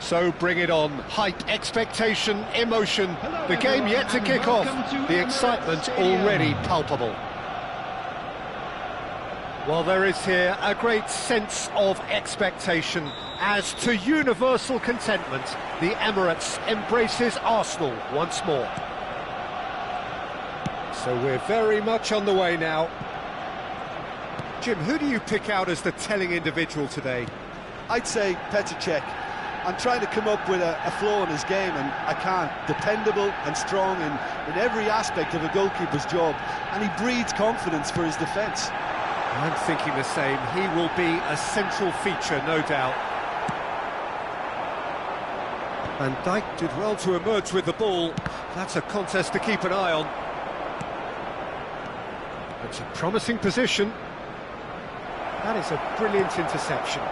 So bring it on. Hype, expectation, emotion. The game yet to kick off. The excitement already palpable. Well, there is here a great sense of expectation as to universal contentment. The Emirates embraces Arsenal once more. So we're very much on the way now. Jim, who do you pick out as the telling individual today? I'd say Petr Cech. I'm trying to come up with a flaw in his game and I can't. Dependable and strong in every aspect of a goalkeeper's job, and he breeds confidence for his defence. I'm thinking the same. He will be a central feature, no doubt. Van Dijk did well to emerge with the ball. That's a contest to keep an eye on. It's a promising position. That is a brilliant interception.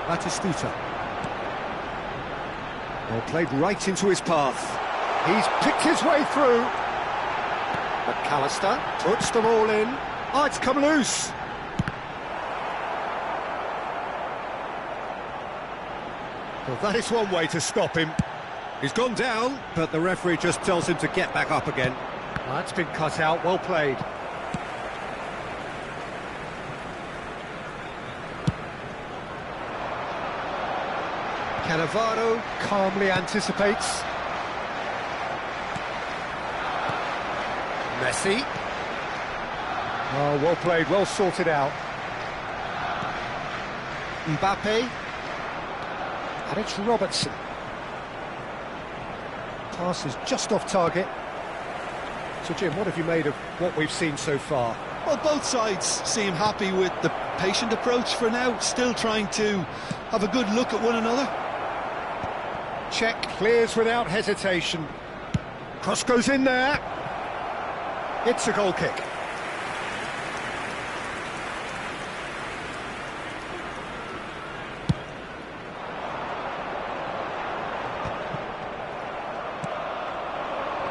Batistuta. Well, played right into his path. He's picked his way through. McAllister puts them all in. Oh, it's come loose. Well, that is one way to stop him. He's gone down, but the referee just tells him to get back up again. That's been cut out, well played. Cannavaro calmly anticipates. Messi. Oh, well played, well sorted out. Mbappe. And it's Robertson. Pass is just off target. So Jim, what have you made of what we've seen so far? Well, both sides seem happy with the patient approach for now, still trying to have a good look at one another. Cech clears without hesitation. Cross goes in there. It's a goal kick.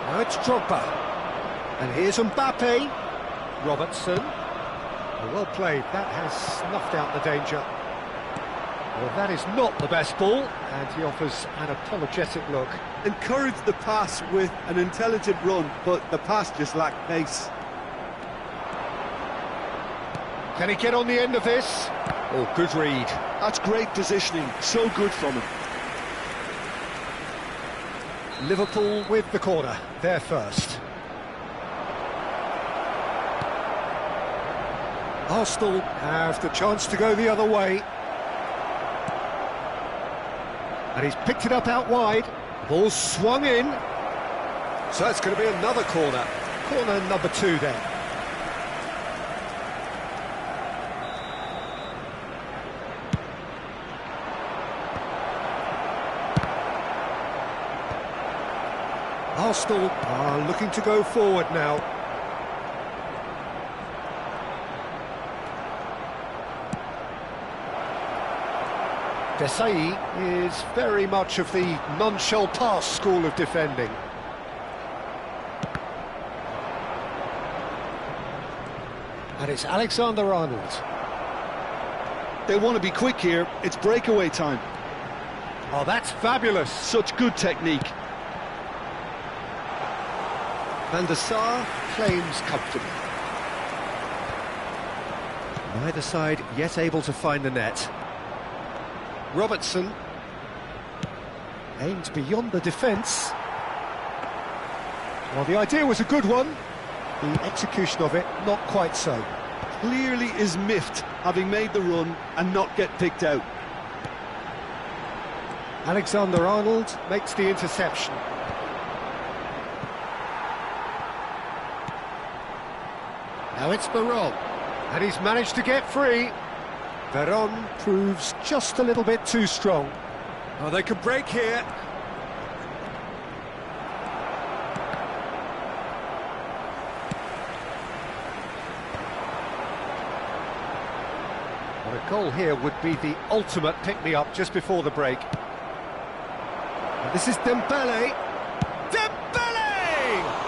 Now it's Drogba. And here's Mbappe. Robertson. Well played. That has snuffed out the danger. Well, that is not the best ball, and he offers an apologetic look. Encouraged the pass with an intelligent run, but the pass just lacked pace. Can he get on the end of this? Oh, good read. That's great positioning, so good from him. Liverpool with the corner, they're first. Arsenal have the chance to go the other way. And he's picked it up out wide. Ball swung in. So it's going to be another corner. Corner number 2 then. Arsenal are looking to go forward now. Desai is very much of the none-shall-pass school of defending. And it's Alexander-Arnold. They want to be quick here, it's breakaway time. Oh, that's fabulous. Such good technique. Van der Sar claims comfortably. Neither side yet able to find the net. Robertson aimed beyond the defence. Well, the idea was a good one. The execution of it, not quite so. Clearly is miffed, having made the run and not get picked out. Alexander-Arnold makes the interception. Now it's Veron, and he's managed to get free. Veron proves just a little bit too strong. Oh, they can break here. Well, a goal here would be the ultimate pick-me-up just before the break. And this is Dembele. Dembele!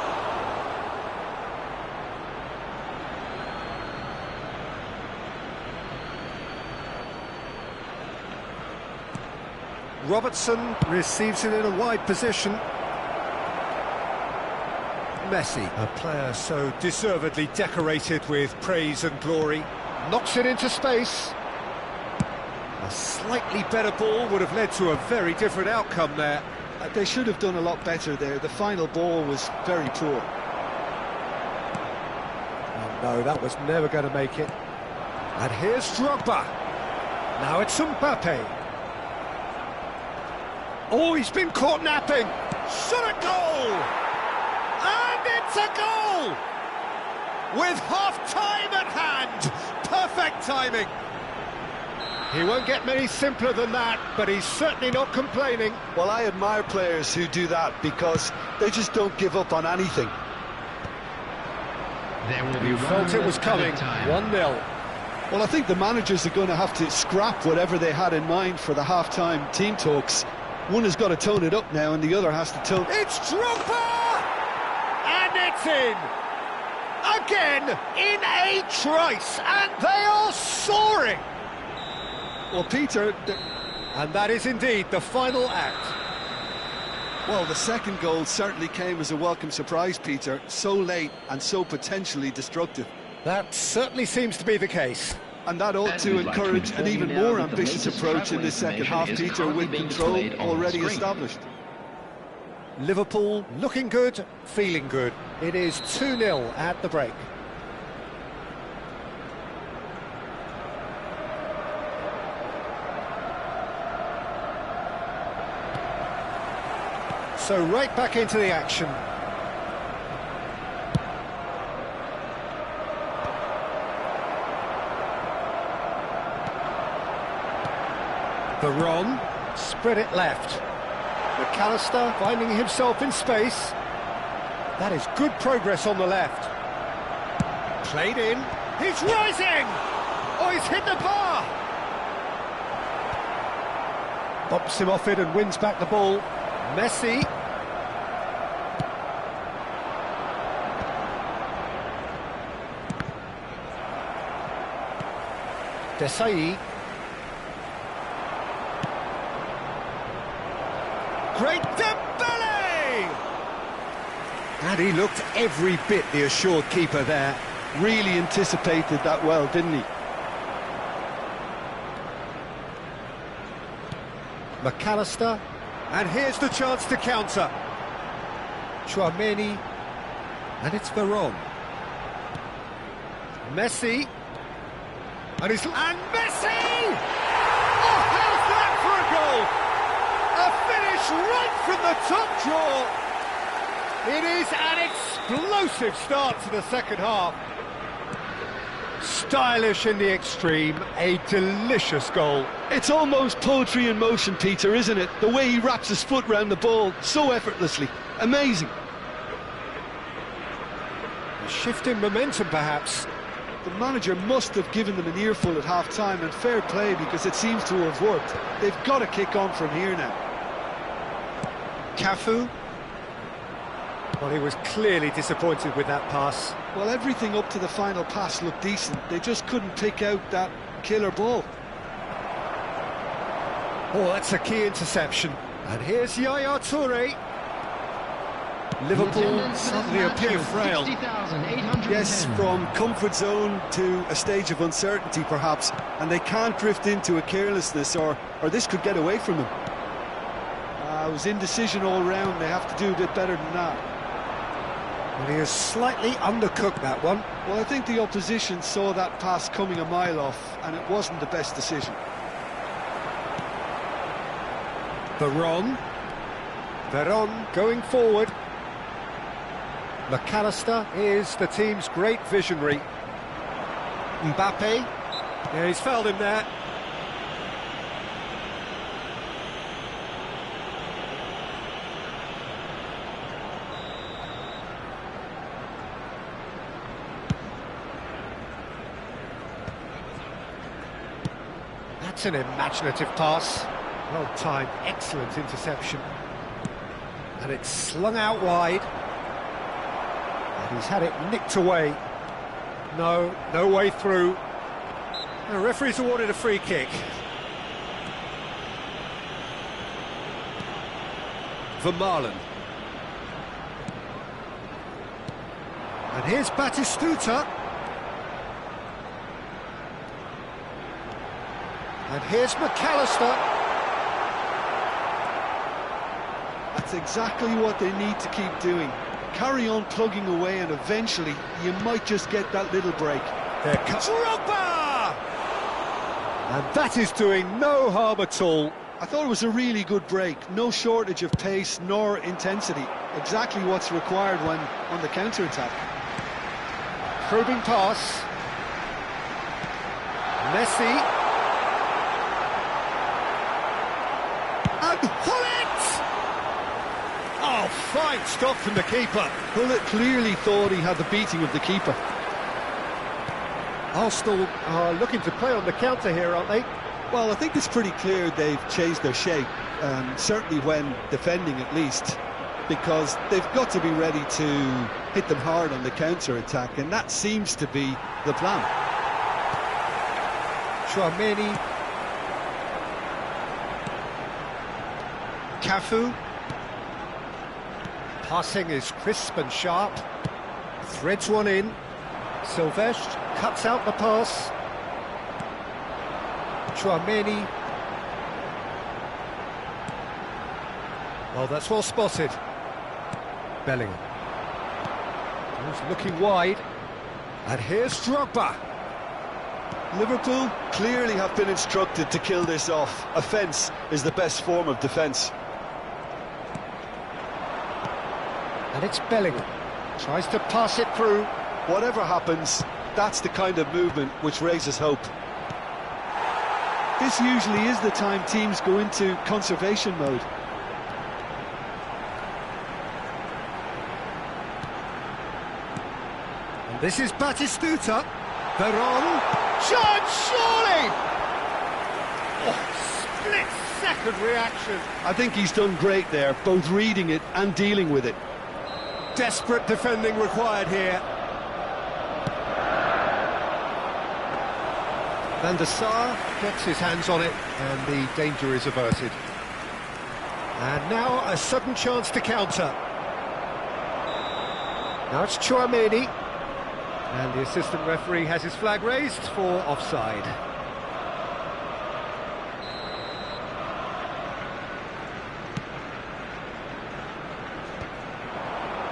Robertson receives it in a wide position. Messi, a player so deservedly decorated with praise and glory, knocks it into space. A slightly better ball would have led to a very different outcome there. They should have done a lot better there. The final ball was very poor. Oh no, that was never going to make it. And here's Drogba. Now it's Mbappe. Oh, he's been caught napping. Shot a goal! And it's a goal! With half-time at hand. Perfect timing. He won't get many simpler than that, but he's certainly not complaining. Well, I admire players who do that because they just don't give up on anything. You felt it was coming. 1-0. Well, I think the managers are going to have to scrap whatever they had in mind for the half-time team talks. One has got to tone it up now and the other has to tone... It's Drogba! And it's in! Again, in a trice, and they are soaring! Well, Peter... And that is indeed the final act. Well, the second goal certainly came as a welcome surprise, Peter. So late and so potentially destructive. That certainly seems to be the case. And that ought to encourage an even more ambitious approach in this second half, Peter, with control already established. Liverpool looking good, feeling good. It is 2-0 at the break. So right back into the action. Veron, spread it left. McAllister finding himself in space. That is good progress on the left. Played in. He's rising! Oh, he's hit the bar! Bumps him off it and wins back the ball. Messi. Desai. Great Dembele! And he looked every bit the assured keeper there. Really anticipated that well, didn't he? McAllister. And here's the chance to counter. Chouameni. And it's Veron. Messi. And Messi! Oh, how's that for a goal? A finish right from the top drawer. It is an explosive start to the second half. Stylish in the extreme, a delicious goal. It's almost poetry in motion, Peter, isn't it? The way he wraps his foot round the ball so effortlessly. Amazing. A shift in momentum, perhaps. The manager must have given them an earful at half-time, and fair play because it seems to have worked. They've got to kick on from here now. Cafu. Well, he was clearly disappointed with that pass. Well, everything up to the final pass looked decent. They just couldn't pick out that killer ball. Oh, that's a key interception. And here's Yaya Toure. Liverpool suddenly appear frail. Yes, from comfort zone to a stage of uncertainty, perhaps. And they can't drift into a carelessness, or this could get away from them. It was indecision all round. They have to do a bit better than that. Well, he has slightly undercooked that one. Well, I think the opposition saw that pass coming a mile off, and it wasn't the best decision. Veron going forward. McAllister is the team's great visionary. Mbappe. Yeah, he's fouled him there. That's an imaginative pass. Well timed, excellent interception. And it's slung out wide. And he's had it nicked away. No way through. The referee's awarded a free kick. Vermaelen. And here's Batistuta. And here's McAllister. That's exactly what they need to keep doing. Carry on plugging away and eventually you might just get that little break. There comes Drogba! And that is doing no harm at all. I thought it was a really good break. No shortage of pace nor intensity. Exactly what's required when on the counter-attack. Probing pass. Messi. And Hullet! Oh, fine stop from the keeper. Hullet clearly thought he had the beating of the keeper. Arsenal are looking to play on the counter here, aren't they? Well, I think it's pretty clear they've changed their shape, certainly when defending at least, because they've got to be ready to hit them hard on the counter-attack, and that seems to be the plan. Chouameni. Cafu. Passing is crisp and sharp. Threads one in. Silvestre cuts out the pass. Chouameni. Oh, that's well spotted. Bellingham. He's looking wide. And here's Drogba. Liverpool clearly have been instructed to kill this off. Offence is the best form of defence. And it's Bellingham. Tries to pass it through. Whatever happens, that's the kind of movement which raises hope. This usually is the time teams go into conservation mode. And this is Batistuta. Veron. Shot, surely! Oh, split-second reaction. I think he's done great there, both reading it and dealing with it. Desperate defending required here. Van der Sar gets his hands on it and the danger is averted. And now a sudden chance to counter. Now it's Chouameni. And the assistant referee has his flag raised for offside.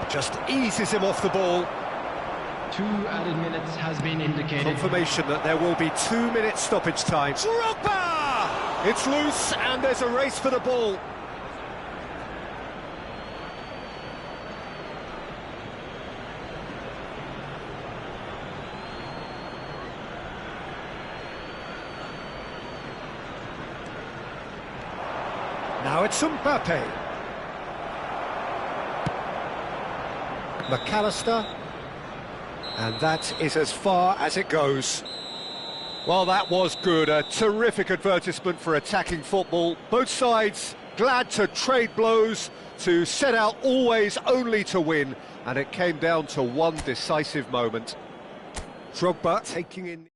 Just eases him off the ball. 2 added minutes has been indicated. Confirmation that there will be 2 minutes stoppage time. Drogba! It's loose and there's a race for the ball. Now it's Mbappe. McAllister. And that is as far as it goes. Well, that was good. A terrific advertisement for attacking football. Both sides glad to trade blows, to set out always only to win. And it came down to one decisive moment. Drogba taking in...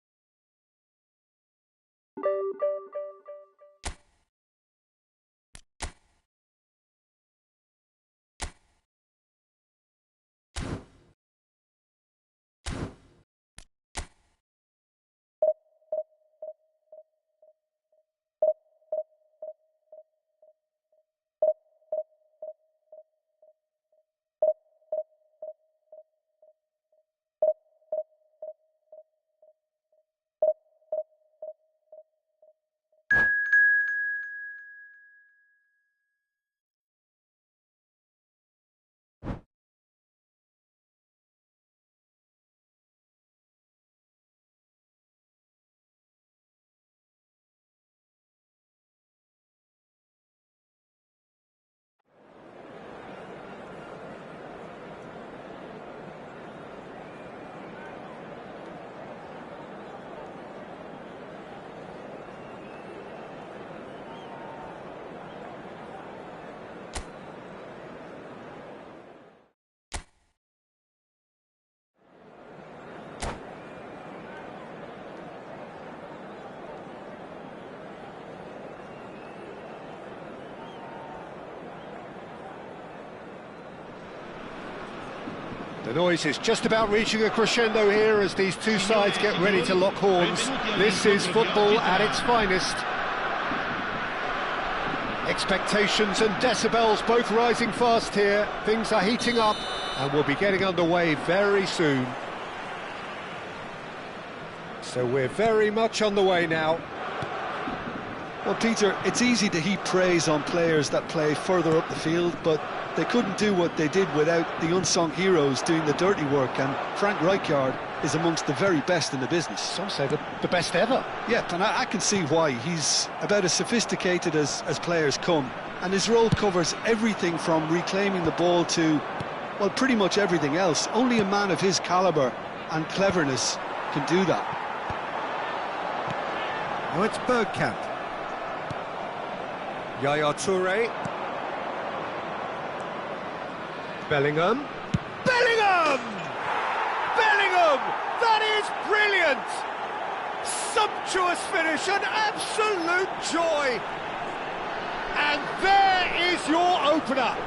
The noise is just about reaching a crescendo here as these two sides get ready to lock horns. This is football at its finest. Expectations and decibels both rising fast here. Things are heating up and we'll be getting underway very soon. So we're very much on the way now. Well, Peter, it's easy to heap praise on players that play further up the field, but they couldn't do what they did without the unsung heroes doing the dirty work, and Frank Rijkaard is amongst the very best in the business. Some say the best ever. Yeah, and I can see why. He's about as sophisticated as players come, and his role covers everything from reclaiming the ball to, well, pretty much everything else. Only a man of his calibre and cleverness can do that. Now it's Bergkamp. Yaya Toure. Bellingham. Bellingham! Bellingham! That is brilliant! Sumptuous finish, an absolute joy! And there is your opener!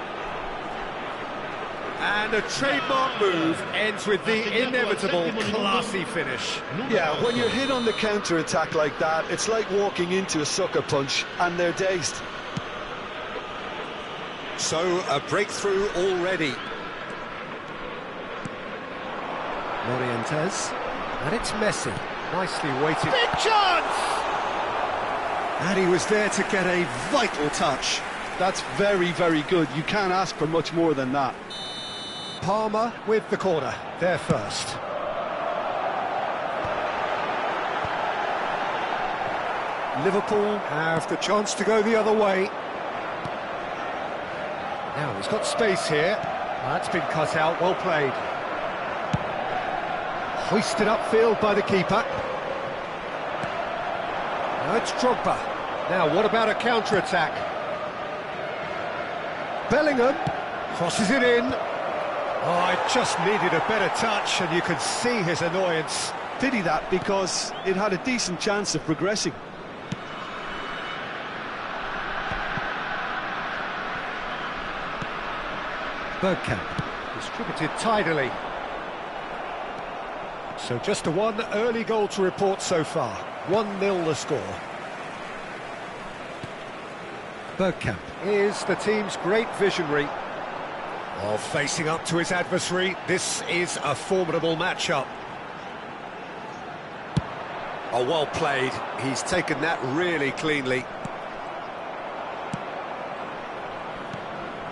And a trademark move ends with the inevitable classy finish. Yeah, when you're hit on the counter-attack like that, it's like walking into a sucker punch, and they're dazed. So, a breakthrough already. Morientes. And it's Messi. Nicely weighted. Big chance! And he was there to get a vital touch. That's very, very good. You can't ask for much more than that. Palmer with the corner. There first. Liverpool have the chance to go the other way. Now he's got space here. That's been cut out, well played. Hoisted upfield by the keeper. Now it's Drogba. Now what about a counter-attack? Bellingham crosses it in. Oh, it just needed a better touch, and you can see his annoyance. Pity that, because it had a decent chance of progressing. Bergkamp, distributed tidily. So just a one early goal to report so far. 1-0 the score. Bergkamp is the team's great visionary. Oh, facing up to his adversary, this is a formidable matchup. Oh, well played. He's taken that really cleanly.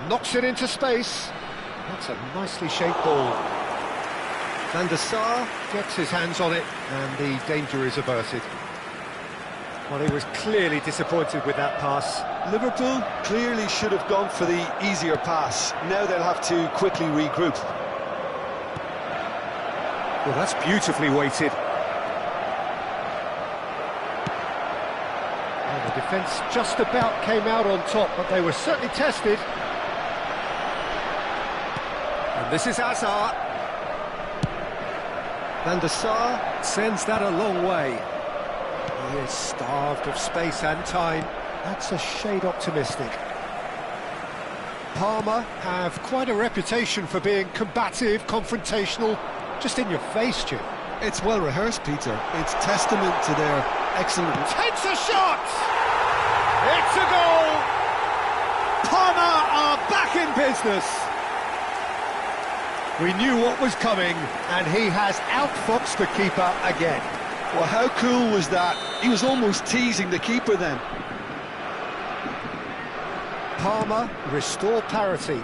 Knocks it into space. That's a nicely shaped ball. Van der Sar gets his hands on it, and the danger is averted. Well, he was clearly disappointed with that pass. Liverpool clearly should have gone for the easier pass. Now they'll have to quickly regroup. Well, that's beautifully weighted. Well, the defence just about came out on top, but they were certainly tested. And this is Hazard. Van der Sar sends that a long way. He is starved of space and time. That's a shade optimistic. Palmer have quite a reputation for being combative, confrontational, just in your face, Jim. It's well rehearsed, Peter. It's testament to their excellent... Takes a shot! It's a goal! Palmer are back in business! We knew what was coming, and he has outfoxed the keeper again. Well, how cool was that? He was almost teasing the keeper then. Palmer restore parity.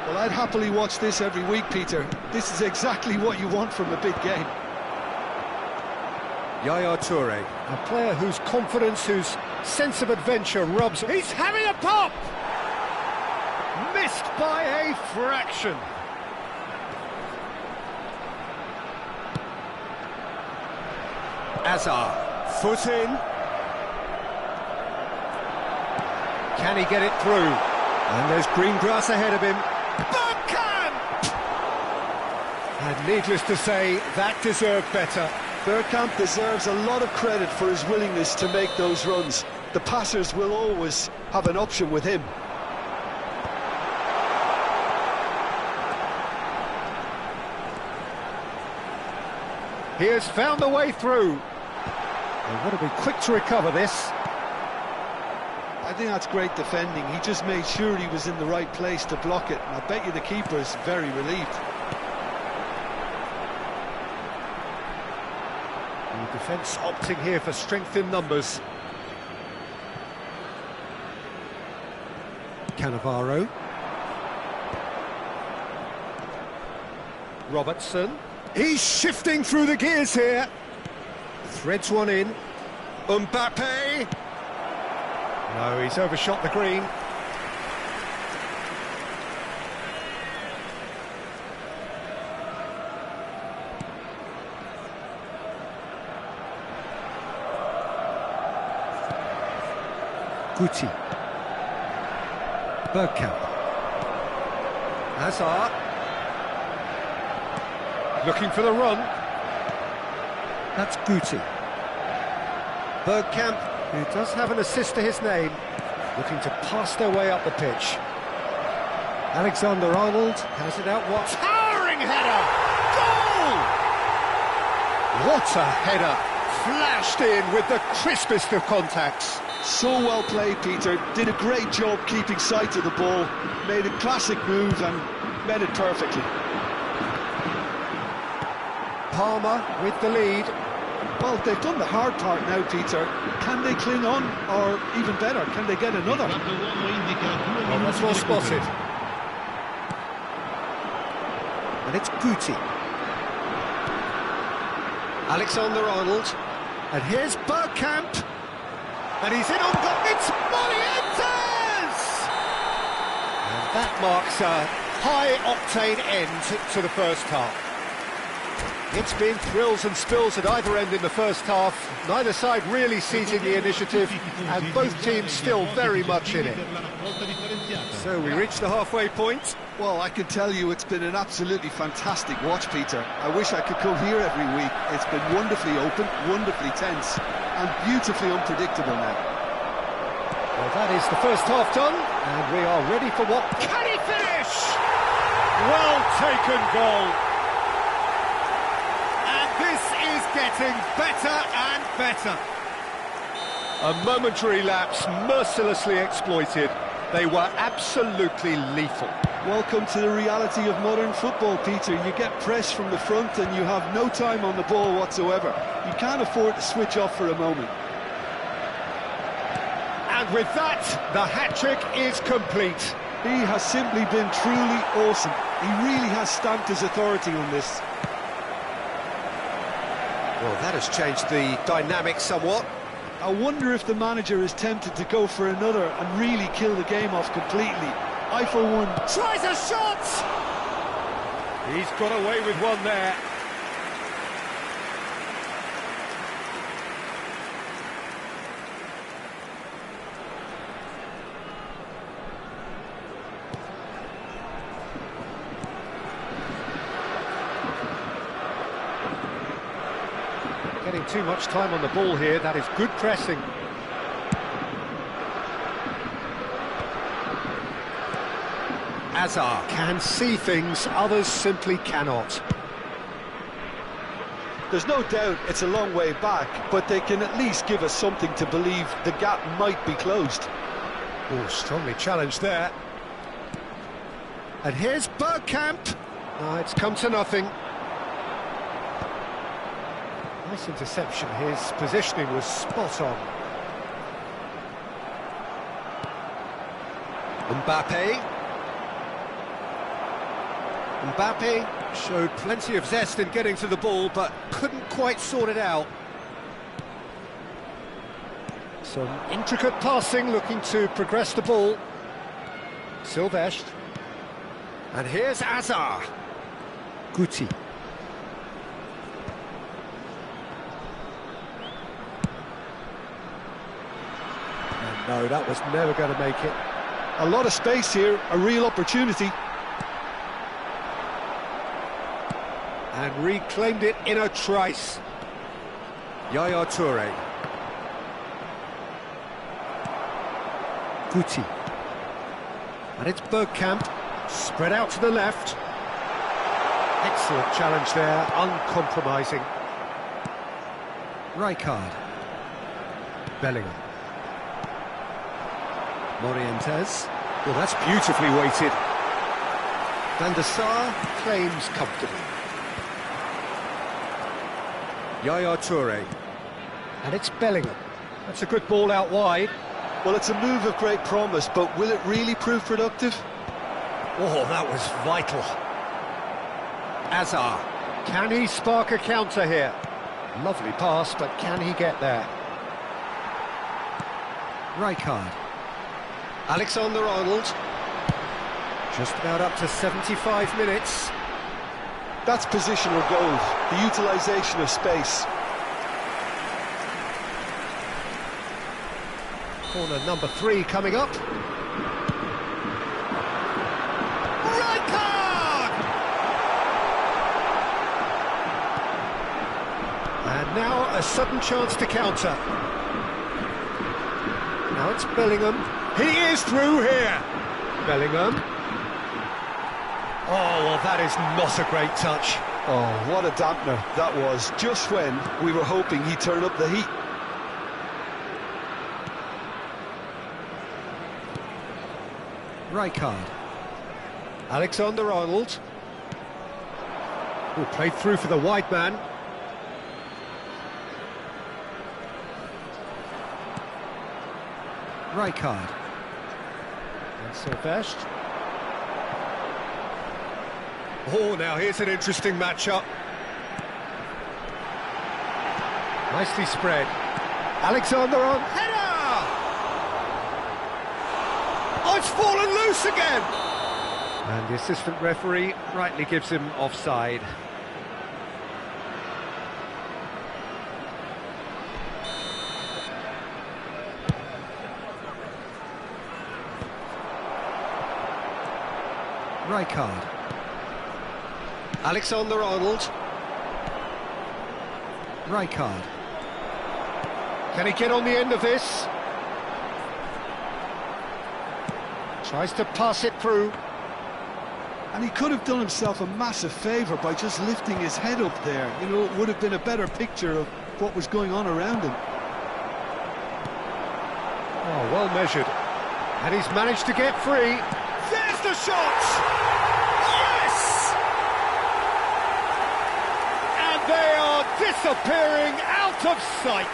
Well, I'd happily watch this every week, Peter. This is exactly what you want from a big game. Yaya Toure, a player whose confidence, whose sense of adventure rubs... He's having a pop! Missed by a fraction. Hazard, foot in. Can he get it through? And there's green grass ahead of him. Bergkamp! And needless to say, that deserved better. Bergkamp deserves a lot of credit for his willingness to make those runs. The passers will always have an option with him. He has found the way through. They want to be quick to recover this. I think that's great defending. He just made sure he was in the right place to block it. And I bet you the keeper is very relieved. The defence opting here for strength in numbers. Cannavaro. Robertson. He's shifting through the gears here. Threads one in. Mbappe. No, he's overshot the green. Guti. Bergkamp. Hazard. Looking for the run. That's Guti. Bergkamp, who does have an assist to his name, looking to pass their way up the pitch. Alexander-Arnold has it out. What? Towering header! Goal! What a header! Flashed in with the crispest of contacts. So well played, Peter. Did a great job keeping sight of the ball. Made a classic move and met it perfectly. Palmer with the lead. Well, they've done the hard part now, Peter. Can they cling on, or even better, can they get another? Well, that's well spotted. And it's Guti. Alexander-Arnold. And here's Bergkamp. And he's in on goal. It's Morientes! And that marks a high-octane end to the first half. It's been thrills and spills at either end in the first half. Neither side really seizing the initiative, and both teams still very much in it. So we reach the halfway point. Well, I can tell you it's been an absolutely fantastic watch, Peter. I wish I could come here every week. It's been wonderfully open, wonderfully tense, and beautifully unpredictable now. Well, that is the first half done, and we are ready for what... Can he finish? Well taken goal. This is getting better and better. A momentary lapse mercilessly exploited. They were absolutely lethal. Welcome to the reality of modern football, Peter. You get press from the front and you have no time on the ball whatsoever. You can't afford to switch off for a moment. And with that, the hat-trick is complete. He has simply been truly awesome. He really has stamped his authority on this. Well, that has changed the dynamic somewhat. I wonder if the manager is tempted to go for another and really kill the game off completely. I, for one... Tries a shot! He's got away with one there. Getting too much time on the ball here. That is good pressing. Hazard can see things others simply cannot. There's no doubt it's a long way back, but they can at least give us something to believe the gap might be closed. Oh, strongly challenged there. And here's Bergkamp. No, it's come to nothing. Nice interception. His positioning was spot on. Mbappe showed plenty of zest in getting to the ball, but couldn't quite sort it out. Some intricate passing, looking to progress the ball. Silvestre. And here's Hazard. Guti. No, that was never going to make it. A lot of space here, a real opportunity. And reclaimed it in a trice. Yaya Toure. Guti. And it's Bergkamp. Spread out to the left. Excellent challenge there, uncompromising. Rijkaard. Bellingham. Morientes. Well, that's beautifully weighted. Van der Sar claims comfortably. Yaya Toure. And it's Bellingham. That's a good ball out wide. Well, it's a move of great promise, but will it really prove productive? Oh, that was vital. Azar. Can he spark a counter here? Lovely pass, but can he get there? Rijkaard. Alexander-Arnold. Just about up to 75 minutes. That's positional gold, the utilisation of space. Corner number 3 coming up. Rijkaard! And now a sudden chance to counter. Now it's Bellingham. He is through here. Bellingham. Oh, well, that is not a great touch. Oh, what a dampener that was, just when we were hoping he'd turn up the heat. Rijkaard. Alexander-Arnold. Oh, played through for the wide man. Rijkaard. And Silvestre. Oh, now here's an interesting matchup. Nicely spread. Alexander-Arnold. Header! Oh, it's fallen loose again! And the assistant referee rightly gives him offside. Rijkaard. Alexander-Arnold. Rijkaard. Can he get on the end of this? Tries to pass it through. And he could have done himself a massive favour by just lifting his head up there. You know, it would have been a better picture of what was going on around him. Oh, well measured. And he's managed to get free. There's the shot! Yes! And they are disappearing out of sight.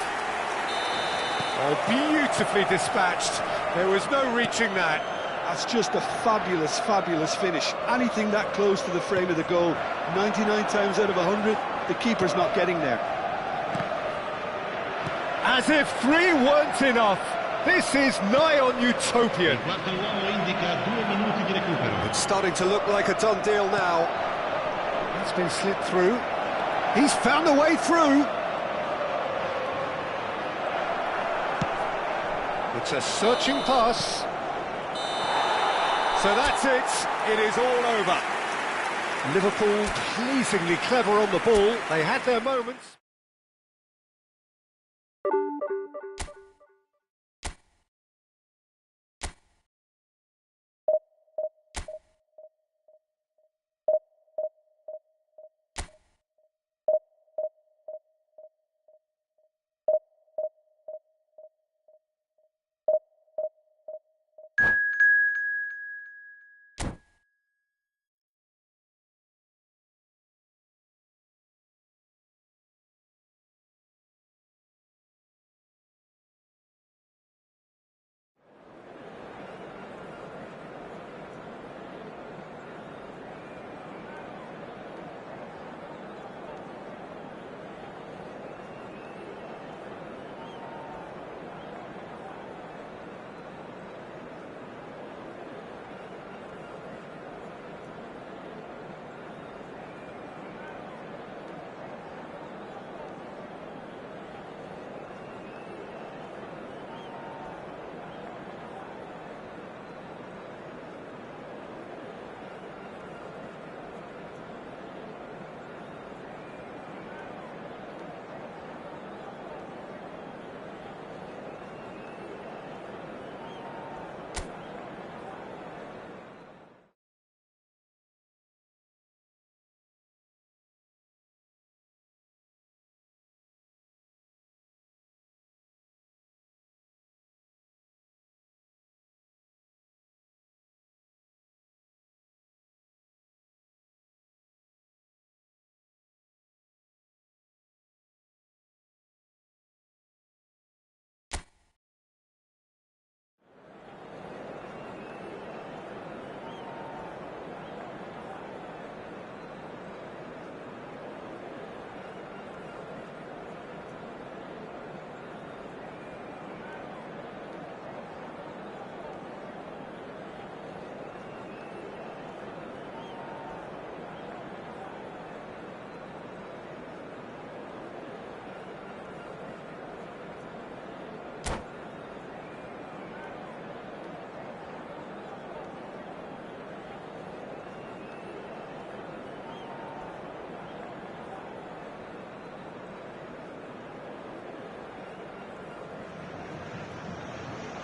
Oh, beautifully dispatched. There was no reaching that. That's just a fabulous, fabulous finish. Anything that close to the frame of the goal, 99 times out of 100, the keeper's not getting there. As if 3 weren't enough. This is nigh on utopian. It's starting to look like a done deal now. That's been slipped through. He's found a way through. It's a searching pass. So that's it. It is all over. Liverpool pleasingly clever on the ball. They had their moments.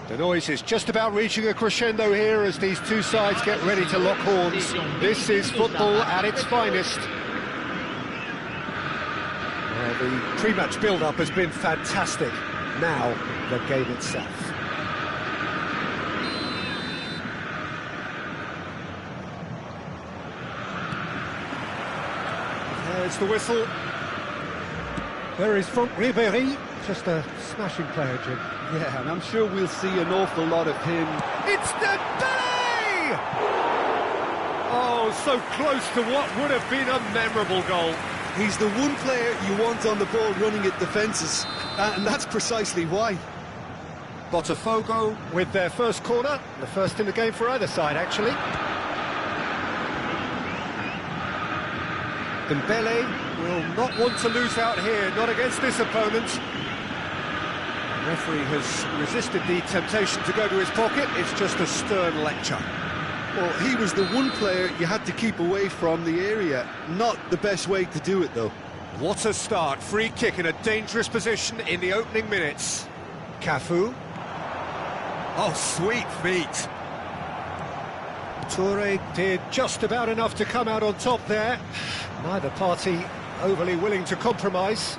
The noise is just about reaching a crescendo here as these two sides get ready to lock horns. This is football at its finest. Well, the pre-match build-up has been fantastic. Now, the game itself. There's the whistle. There is Franck Ribéry, just a smashing player, Jim. Yeah, and I'm sure we'll see an awful lot of him. It's Dembele! Oh, so close to what would have been a memorable goal. He's the one player you want on the ball running at defences, and that's precisely why. Botafogo with their first corner, the first in the game for either side, actually. Dembele will not want to lose out here, not against this opponent. The referee has resisted the temptation to go to his pocket. It's just a stern lecture. Well, he was the one player you had to keep away from the area. Not the best way to do it, though. What a start. Free kick in a dangerous position in the opening minutes. Cafu. Oh, sweet feet. Toure did just about enough to come out on top there. Neither party overly willing to compromise.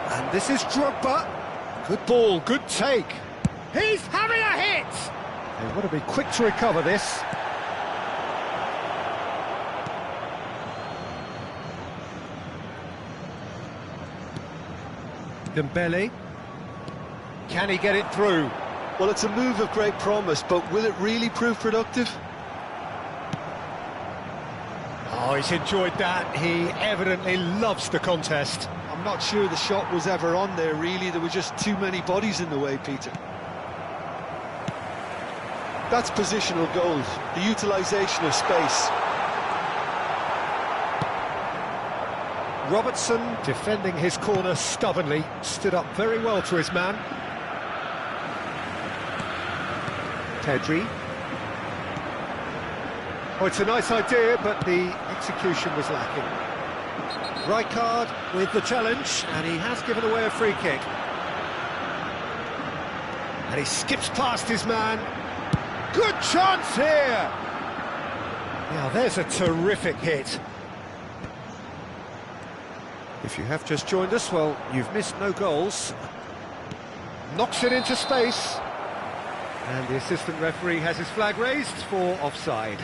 And this is Drogba. Good ball, good take. He's having a hit! They want to be quick to recover this. Dembele. Can he get it through? Well, it's a move of great promise, but will it really prove productive? Oh, he's enjoyed that. He evidently loves the contest. I'm not sure the shot was ever on there, really. There were just too many bodies in the way, Peter. That's positional goals, the utilisation of space. Robertson, defending his corner stubbornly, stood up very well to his man. Pedri. Oh, it's a nice idea, but the execution was lacking. Rijkaard with the challenge, and he has given away a free kick. And he skips past his man. Good chance here! Now, there's a terrific hit. If you have just joined us, well, you've missed no goals. Knocks it into space. And the assistant referee has his flag raised for offside.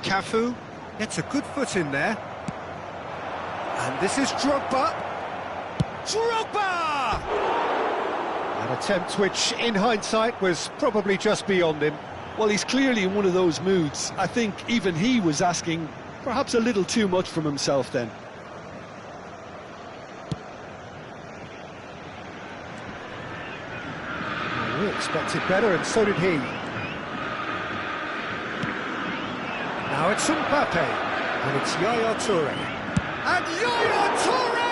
Cafu gets a good foot in there. And this is Drogba. Drogba! An attempt which, in hindsight, was probably just beyond him. Well, he's clearly in one of those moods. I think even he was asking perhaps a little too much from himself then. We expected better, and so did he. Now it's Mbappe, and it's Yaya Toure. And Yaya Toure!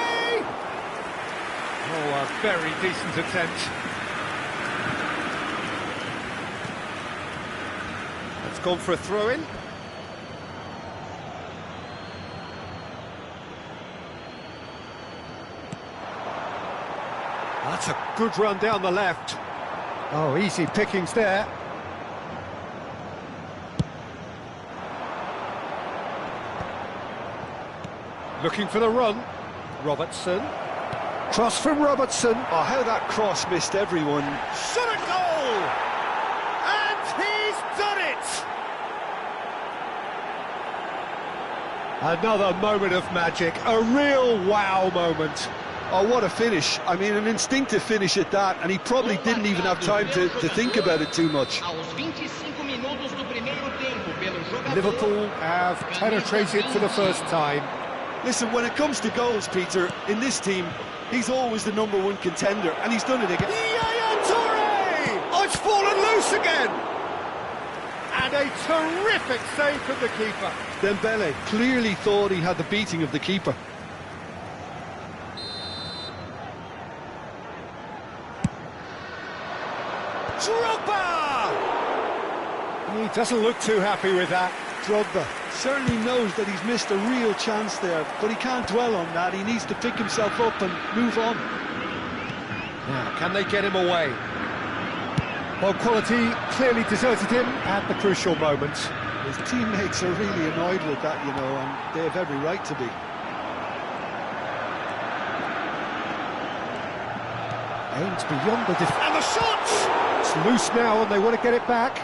Oh, a very decent attempt. It's gone for a throw-in. That's a good run down the left. Oh, easy pickings there. Looking for the run. Robertson. Cross from Robertson. Oh, how that cross missed everyone. Shot a goal! And he's done it! Another moment of magic. A real wow moment. Oh, what a finish. I mean, an instinctive finish at that, and he probably didn't even have time to think about it too much. Liverpool have penetrated for the first time. Listen, when it comes to goals, Peter, in this team, he's always the #1 contender, and he's done it again. Yaya Toure! Oh, it's fallen loose again! And a terrific save from the keeper. Dembele clearly thought he had the beating of the keeper. Drogba! He doesn't look too happy with that. Drogba Certainly knows that he's missed a real chance there, but he can't dwell on that. He needs to pick himself up and move on. Now, can they get him away? Well, quality clearly deserted him at the crucial moment. His teammates are really annoyed with that, you know, and they have every right to be. Aims beyond the defence. And the shot! It's loose now and they want to get it back.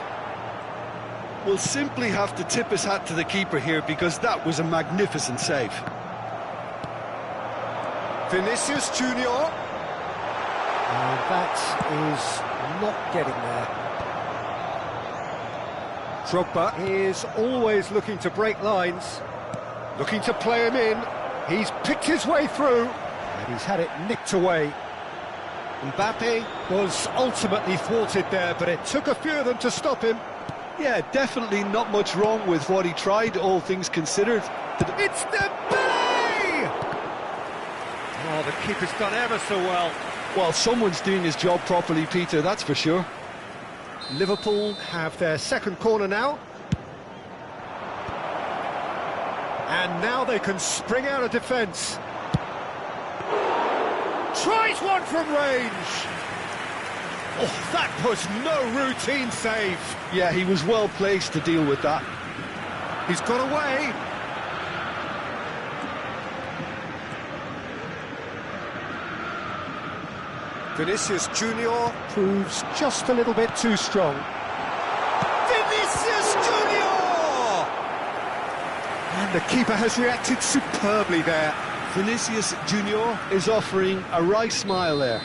We'll simply have to tip his hat to the keeper here because that was a magnificent save. Vinicius Junior. And that is not getting there. Drogba is always looking to break lines, looking to play him in. He's picked his way through, and he's had it nicked away. Mbappe was ultimately thwarted there, but it took a few of them to stop him. Yeah, definitely not much wrong with what he tried, all things considered. It's Dembele! Oh, the keeper's done ever so well. Well, someone's doing his job properly, Peter, that's for sure. Liverpool have their second corner now. And now they can spring out of defence. Tries one from range. Oh, that was no routine save. Yeah, he was well placed to deal with that. He's got away. Vinicius Junior proves just a little bit too strong. Vinicius Junior! And the keeper has reacted superbly there. Vinicius Junior is offering a wry smile there.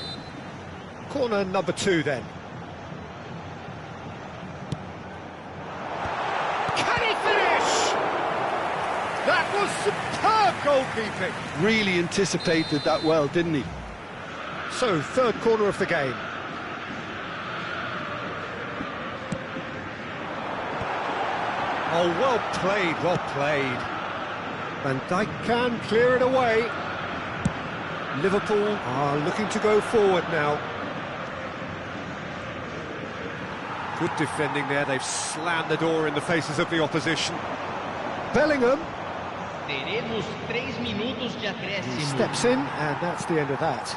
Corner number 2 then. Can he finish? That was superb goalkeeping. Really anticipated that well, didn't he? So, third corner of the game. Oh, well played, well played. Van Dijk can clear it away. Liverpool are looking to go forward now. Good defending there, they've slammed the door in the faces of the opposition. Bellingham. Teremos 3 minutos de He acréscimo. steps in, and that's the end of that.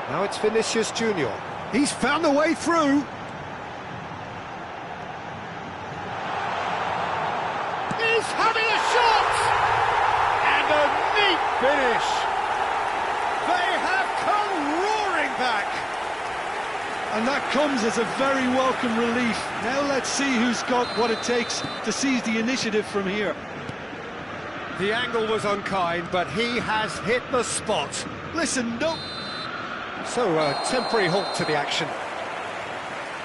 Now it's Vinicius Junior. He's found the way through. He's having a shot! And a neat finish. They have come roaring back. And that comes as a very welcome relief. Now let's see who's got what it takes to seize the initiative from here. The angle was unkind, but he has hit the spot. Listen, no... So, a temporary halt to the action.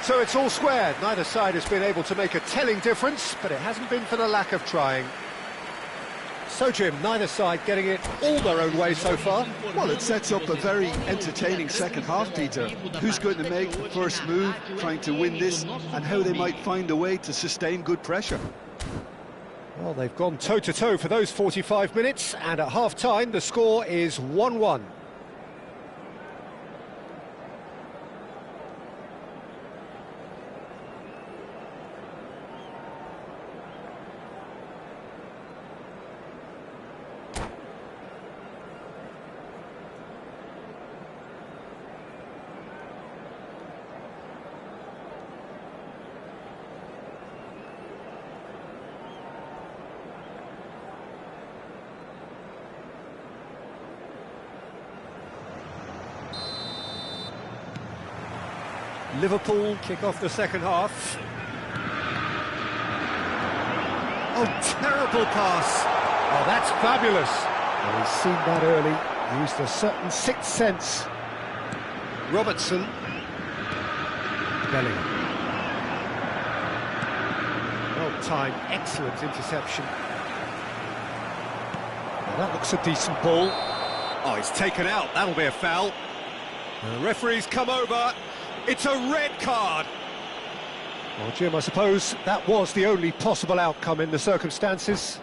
So it's all square. Neither side has been able to make a telling difference, but it hasn't been for the lack of trying. So, Jim, neither side getting it all their own way so far. Well, it sets up a very entertaining second half, Peter. Who's going to make the first move, trying to win this, and how they might find a way to sustain good pressure. Well, they've gone toe-to-toe for those 45 minutes, and at half-time the score is 1-1. Liverpool kick off the second half. Oh, terrible pass. Oh, that's fabulous. Well, he's seen that early, used a certain sixth sense. Robertson. Bellingham. Well timed, excellent interception. Well, that looks a decent ball. Oh, he's taken out, that'll be a foul. The referee's come over. It's a red card. Well, Jim, I suppose that was the only possible outcome in the circumstances.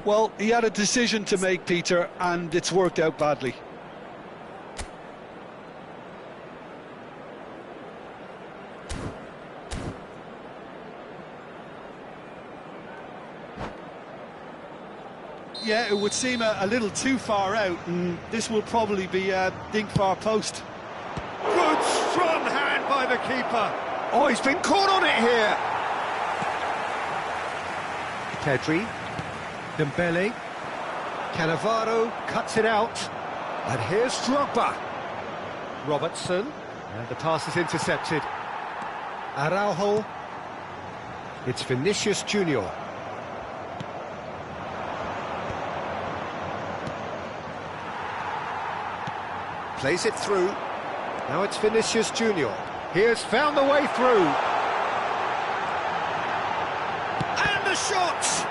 Well, he had a decision to make, Peter, and it's worked out badly. Yeah, it would seem a little too far out, and this will probably be a dink far post. Good, strong hand by the keeper. Oh, he's been caught on it here. Pedri, Dembele, Cannavaro cuts it out, and here's Drogba. Robertson, and the pass is intercepted. Araujo, it's Vinicius Junior. Plays it through. Now it's Vinicius Junior. He has found the way through. And the shot!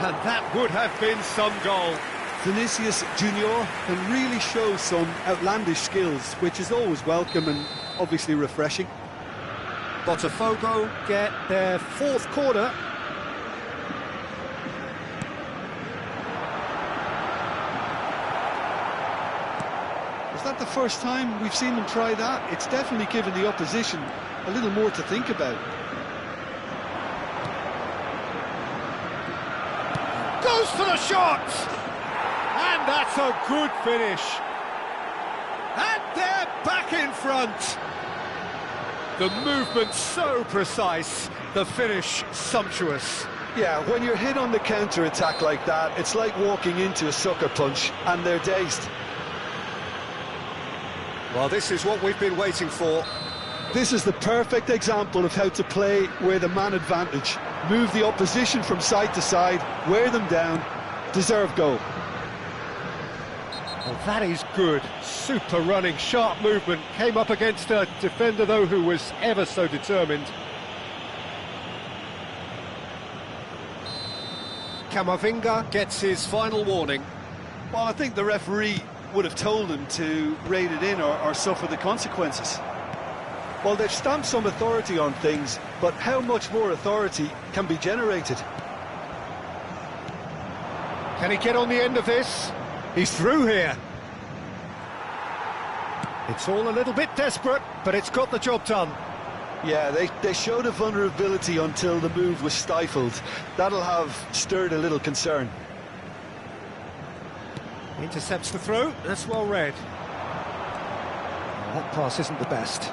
And that would have been some goal. Vinicius Junior can really show some outlandish skills, which is always welcome and obviously refreshing. Botafogo get their fourth corner. Is that the first time we've seen them try that? It's definitely given the opposition a little more to think about. Goes for the shot! And that's a good finish. And they're back in front. The movement so precise, the finish sumptuous. Yeah, when you're hit on the counter-attack like that, it's like walking into a sucker punch, and they're dazed. Well, this is what we've been waiting for. This is the perfect example of how to play with a man advantage. Move the opposition from side to side, wear them down, deserve goal. Well, that is good. Super running, sharp movement. Came up against a defender, though, who was ever so determined. Camavinga gets his final warning. Well, I think the referee would have told him to rein it in or suffer the consequences. Well, they've stamped some authority on things, but how much more authority can be generated? Can he get on the end of this? He's through here. It's all a little bit desperate, but it's got the job done. Yeah, they showed a vulnerability until the move was stifled. That'll have stirred a little concern. Intercepts the throw, that's well read. That pass isn't the best.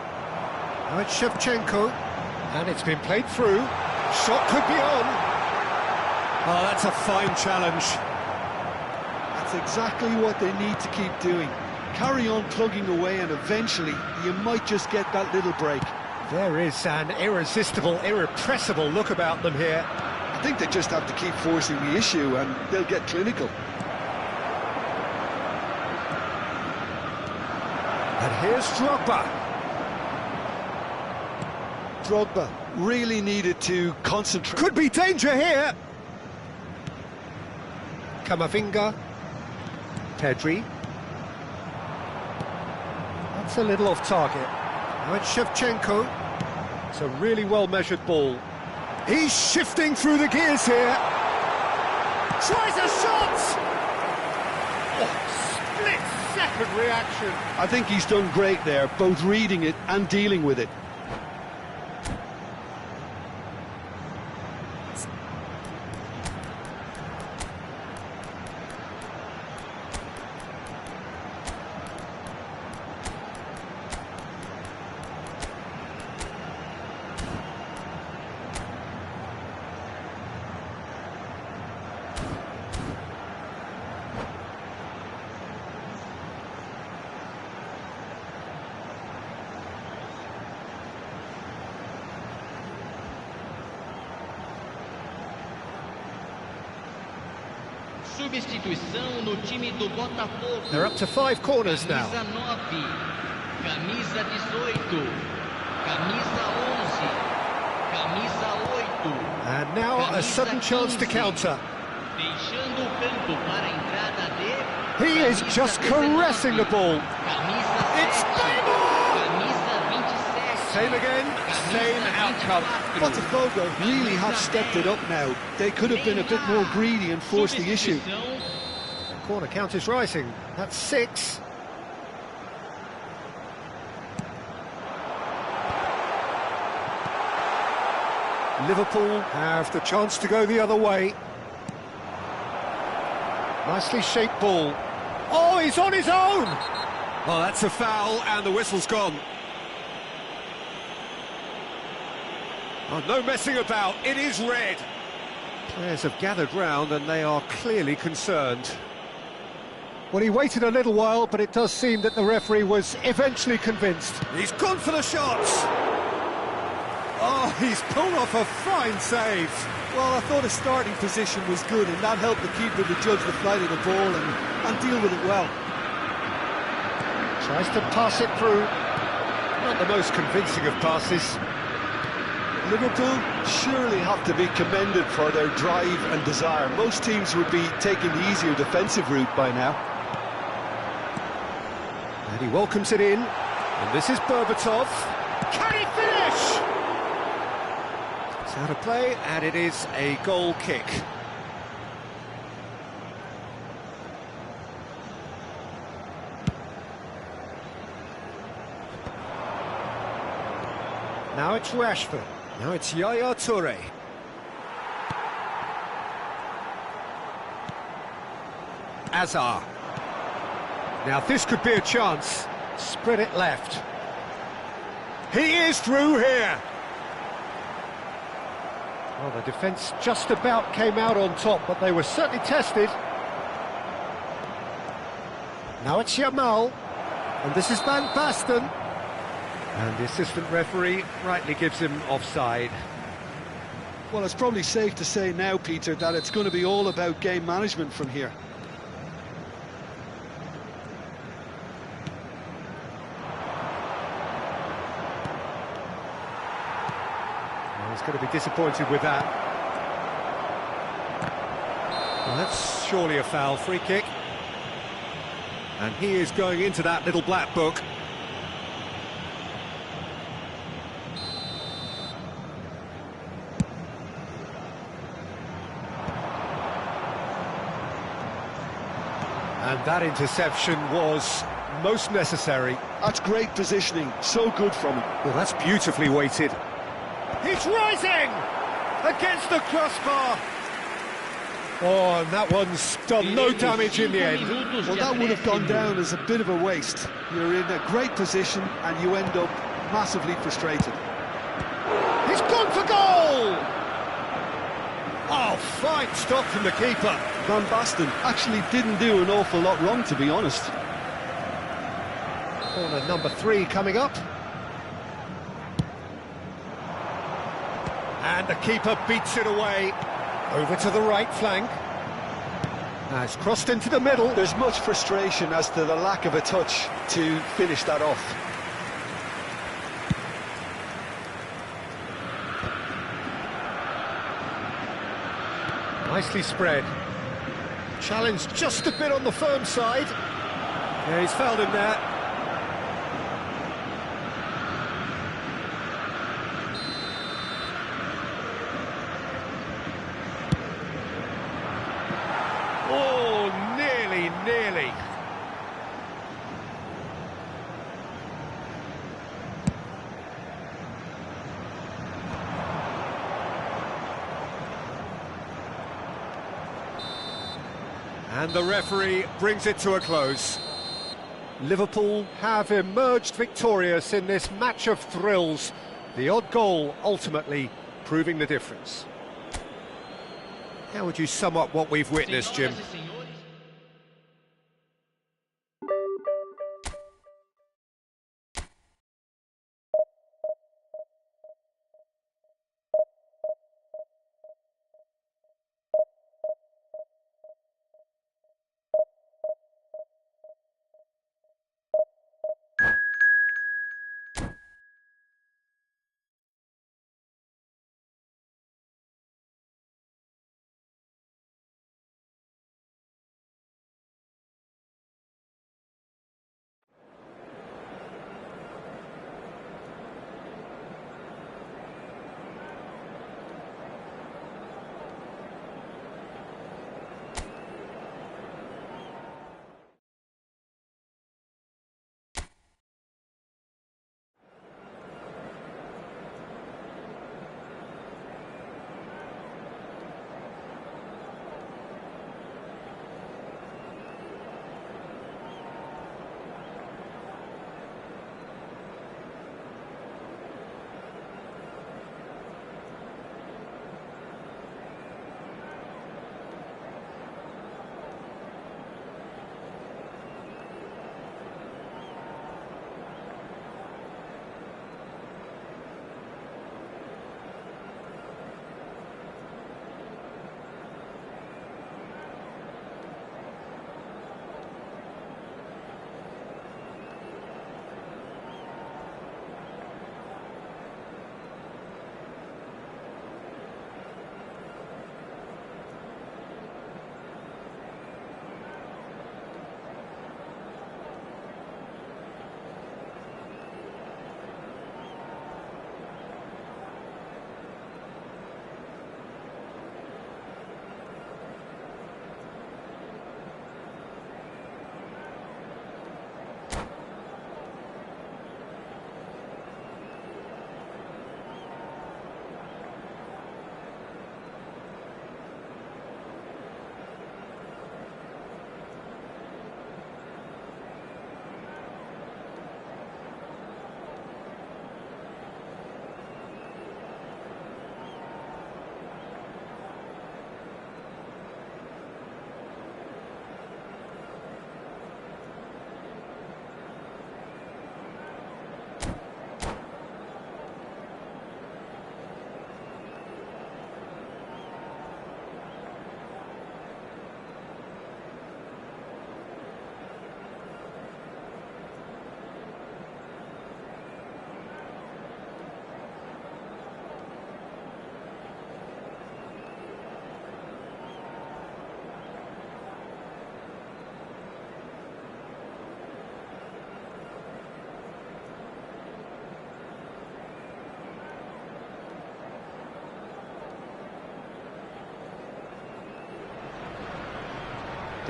Now it's Shevchenko, and it's been played through. Shot could be on. Oh, that's a fine challenge. That's exactly what they need to keep doing. Carry on plugging away, and eventually you might just get that little break. There is an irresistible, irrepressible look about them here. I think they just have to keep forcing the issue, and they'll get clinical. And here's Drogba. Drogba really needed to concentrate. Could be danger here. Camavinga. Pedri. That's a little off target. Now it's Shevchenko. It's a really well-measured ball. He's shifting through the gears here. Tries a shot! Oh, split-second reaction. I think he's done great there, both reading it and dealing with it. Substituição no time do Botafogo. They're up to 5 corners now. Camisa 9, camisa 18, camisa 11, camisa 8. And now a sudden chance to counter. Deixando o campo para a entrada de. He is just caressing the ball. Camisa It's 7, camisa 27. Same again, same outcome. Botafogo really have stepped it up now. They could have been a bit more greedy and forced the issue. The corner count is rising. That's 6. Liverpool have the chance to go the other way. Nicely shaped ball. Oh, he's on his own! Well, that's a foul, and the whistle's gone. Oh, no messing about, it is red. Players have gathered round and they are clearly concerned. Well, he waited a little while, but it does seem that the referee was eventually convinced. He's gone for the shots. Oh, he's pulled off a fine save. Well, I thought his starting position was good, and that helped the keeper to judge the flight of the ball and deal with it well. Tries to pass it through. Not the most convincing of passes. Liverpool surely have to be commended for their drive and desire. Most teams would be taking the easier defensive route by now. And he welcomes it in. And this is Berbatov. Can he finish? It's out of play, and it is a goal kick. Now it's Rashford. Now it's Yaya Toure. Azar. Now this could be a chance. Spread it left. He is through here. Well, the defence just about came out on top, but they were certainly tested. Now it's Yamal. And this is Van Basten. And the assistant referee rightly gives him offside. Well, it's probably safe to say now, Peter, that it's going to be all about game management from here. Well, he's going to be disappointed with that. Well, that's surely a foul. Free kick. And he is going into that little black book. And that interception was most necessary. That's great positioning, so good from him. Well, that's beautifully weighted. He's rising! Against the crossbar! Oh, and that one's done no damage in the end. Well, that would have gone down as a bit of a waste. You're in a great position and you end up massively frustrated. He's gone for goal! Oh, fine stop from the keeper. Van Basten actually didn't do an awful lot wrong, to be honest. Corner number 3 coming up. And the keeper beats it away. Over to the right flank. Now it's crossed into the middle. There's much frustration as to the lack of a touch to finish that off. Nicely spread. Challenged just a bit on the firm side. Yeah, he's fouled him there. Oh, nearly. And the referee brings it to a close. Liverpool have emerged victorious in this match of thrills. The odd goal ultimately proving the difference. How would you sum up what we've witnessed, Jim?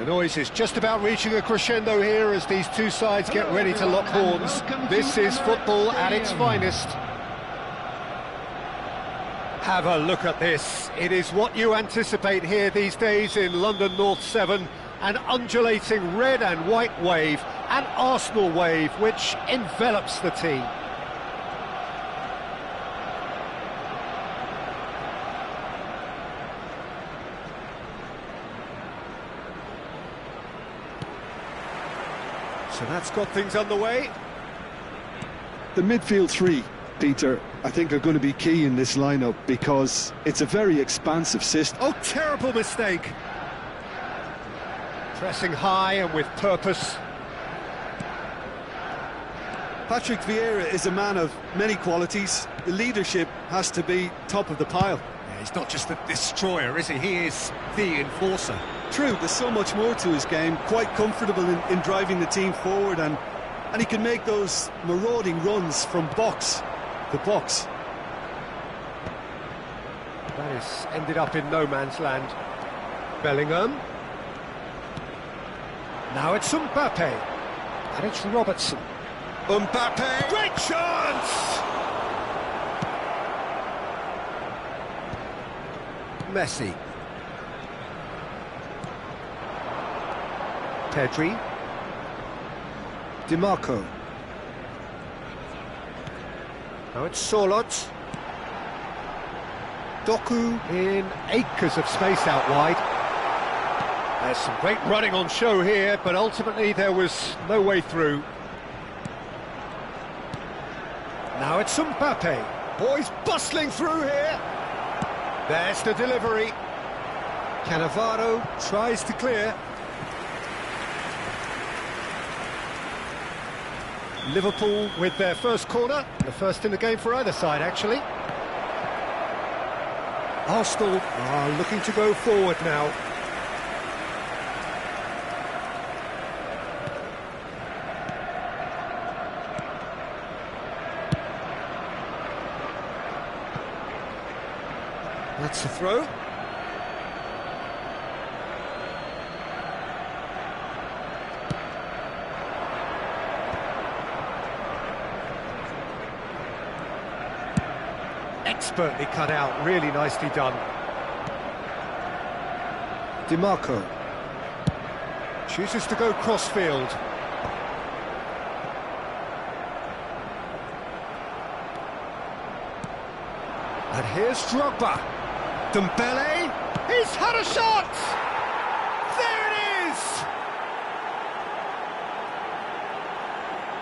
The noise is just about reaching a crescendo here as these two sides get ready to lock horns. This is football at its finest. Have a look at this. It is what you anticipate here these days in London North 7. An undulating red and white wave, an Arsenal wave which envelops the team. So that's got things underway. The midfield three, Peter, I think are going to be key in this lineup because it's a very expansive system. Oh, terrible mistake. Pressing high and with purpose. Patrick Vieira is a man of many qualities. The leadership has to be top of the pile. Yeah, he's not just a destroyer, is he? He is the enforcer. True, there's so much more to his game, quite comfortable in driving the team forward, and he can make those marauding runs from box to box. That is ended up in no man's land. Bellingham. Now it's Mbappe. And it's Robertson. Mbappe! Great chance! Messi. Pedri. DiMarco. Now it's Sorloth. Doku in acres of space out wide. There's some great running on show here, but ultimately there was no way through. Now it's Mbappe. Boys bustling through here. There's the delivery. Cannavaro tries to clear. Liverpool with their first corner, the first in the game for either side, actually. Arsenal are looking to go forward now. That's a throw. Expertly cut out, really nicely done. DiMarco chooses to go crossfield. And here's Drogba. Dembele, he's had a shot! There it is!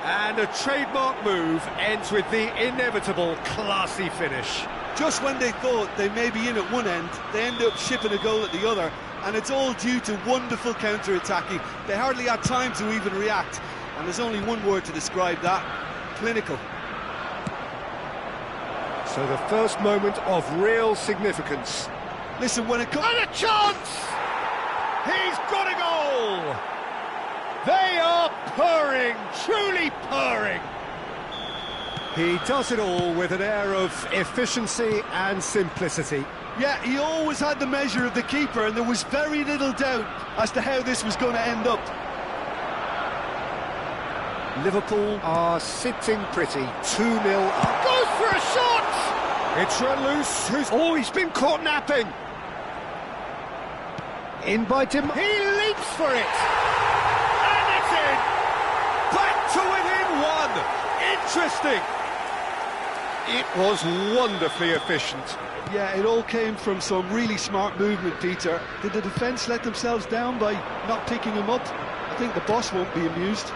And a trademark move ends with the inevitable classy finish. Just when they thought they may be in at one end, they end up shipping a goal at the other, and it's all due to wonderful counter-attacking. They hardly had time to even react, and there's only one word to describe that: clinical. So the first moment of real significance. Listen, when it comes... And a chance! He's got a goal! They are purring, truly purring. He does it all with an air of efficiency and simplicity. Yeah, he always had the measure of the keeper, and there was very little doubt as to how this was going to end up. Liverpool are sitting pretty, 2-0 up. Goes for a shot! It's run loose, who's always been caught napping. In by Tim, he leaps for it! And it's in! Back to within one! Interesting! It was wonderfully efficient. Yeah, it all came from some really smart movement, Peter. Did the defence let themselves down by not picking him up? I think the boss won't be amused.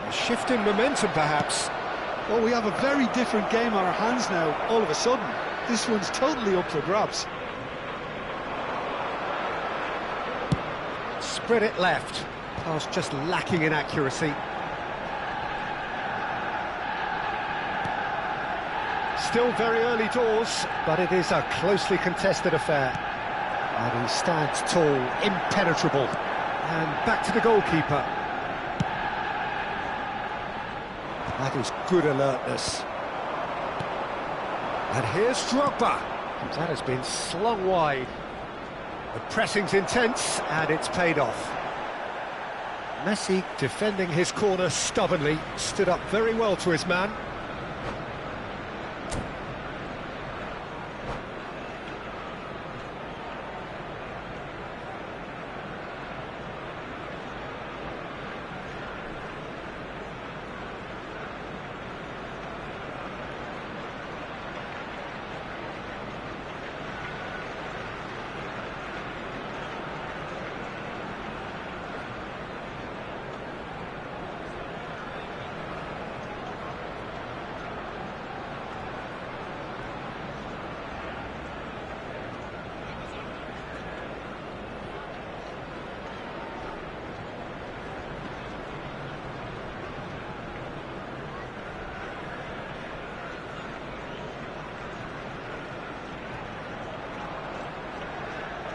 A shift in momentum, perhaps. Well, we have a very different game on our hands now, all of a sudden. This one's totally up for grabs. Spread it left. Pass just lacking in accuracy. Still very early doors, but it is a closely contested affair. And he stands tall, impenetrable. And back to the goalkeeper. That is good alertness. And here's Drogba. That has been slung wide. The pressing's intense, and it's paid off. Messi, defending his corner stubbornly, stood up very well to his man.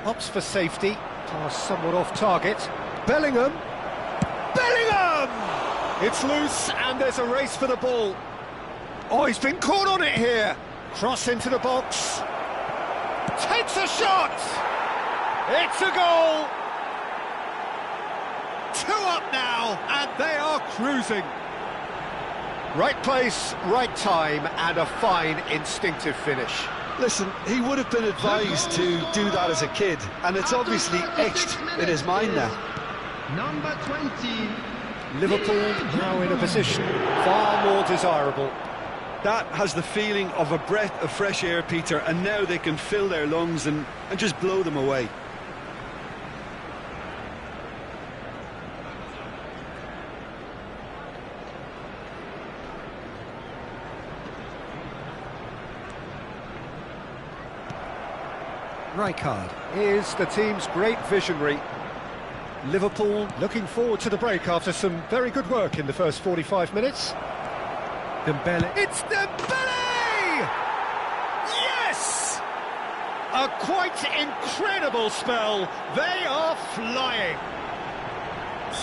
Opts for safety, pass somewhat off target. Bellingham! Bellingham! It's loose and there's a race for the ball. Oh, he's been caught on it here. Cross into the box. Takes a shot! It's a goal! 2 up now, and they are cruising. Right place, right time, and a fine instinctive finish. Listen, he would have been advised to do that as a kid, and it's obviously etched in his mind now. Number 20. Liverpool now in a position far more desirable. That has the feeling of a breath of fresh air, Peter, and now they can fill their lungs and just blow them away. Rijkaard is the team's great visionary. Liverpool looking forward to the break after some very good work in the first 45 minutes. Dembele. It's Dembele! Yes! A quite incredible spell. They are flying.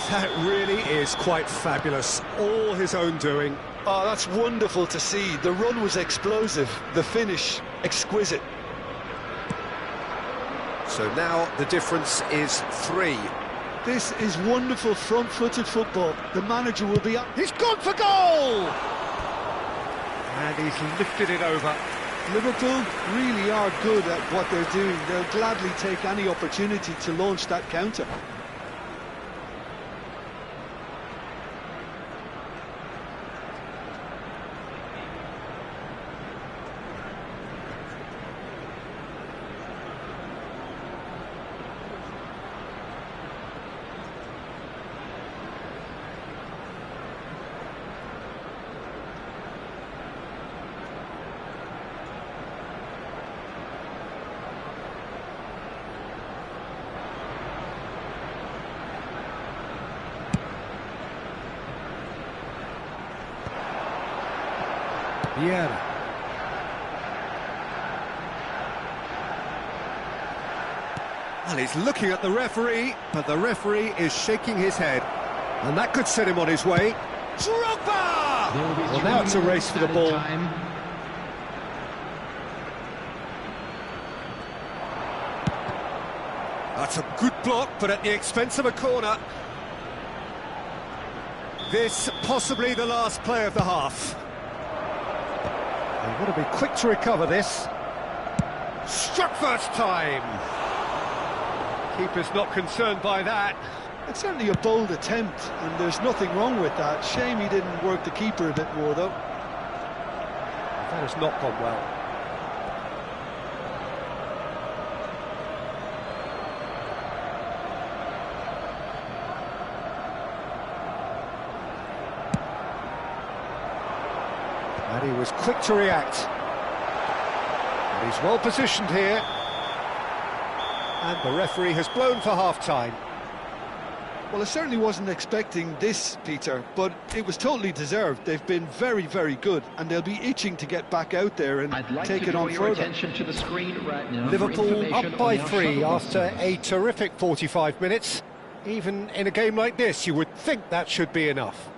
That really is quite fabulous. All his own doing. Oh, that's wonderful to see. The run was explosive, the finish exquisite. So now the difference is 3. This is wonderful front-footed football. The manager will be up. He's gone for goal! And he's lifted it over. Liverpool really are good at what they're doing. They'll gladly take any opportunity to launch that counter. Vieira. Well, he's looking at the referee, but the referee is shaking his head. And that could set him on his way. Drogba! Well, now it's a race for the ball. That's a good block, but at the expense of a corner. This possibly the last play of the half. They want to be quick to recover this. Struck first time. Keeper's not concerned by that. It's certainly a bold attempt, and there's nothing wrong with that. Shame he didn't work the keeper a bit more, though. That has not gone well. And he was quick to react. And he's well positioned here. And the referee has blown for half-time. Well, I certainly wasn't expecting this, Peter, but it was totally deserved. They've been very, very good, and they'll be itching to get back out there and take it on further. Attention to the screen right now. Liverpool up by 3 after a terrific 45 minutes. Even in a game like this, you would think that should be enough.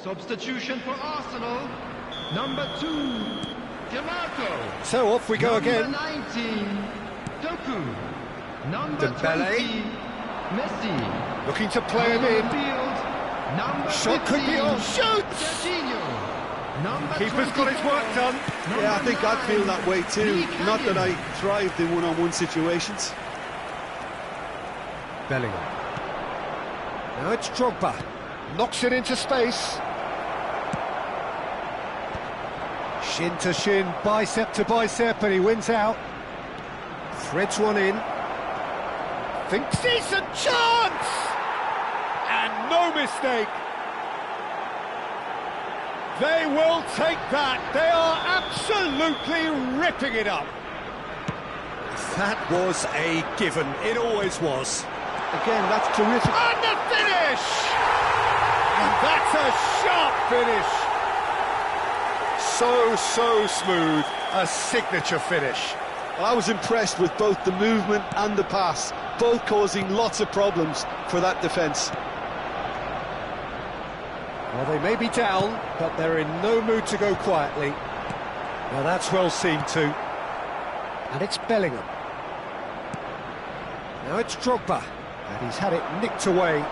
Substitution for Arsenal. Number 2, DeMarco. So off we go again. Number 19, Doku. Number Dembele. 20, Messi. Looking to play him On the in. field, number Shot could be 15, on. Shoots! Serginho. Number Keeper's got his work 24, done. Yeah, I think I'd feel that way too. Lee Not that I Canyon. thrived in one-on-one situations. Bellingham. Now it's Drogba. Knocks it into space. Shin to shin, bicep to bicep, and he wins out. Threads one in. Thinks he's a chance! And no mistake. They will take that. They are absolutely ripping it up. That was a given. It always was. Again, that's terrific. And the finish! And that's a sharp finish. So smooth. A signature finish. Well, I was impressed with both the movement and the pass, both causing lots of problems for that defence. Well, they may be down, but they're in no mood to go quietly. Well, that's well seen too. And it's Bellingham. Now it's Drogba, and he's had it nicked away.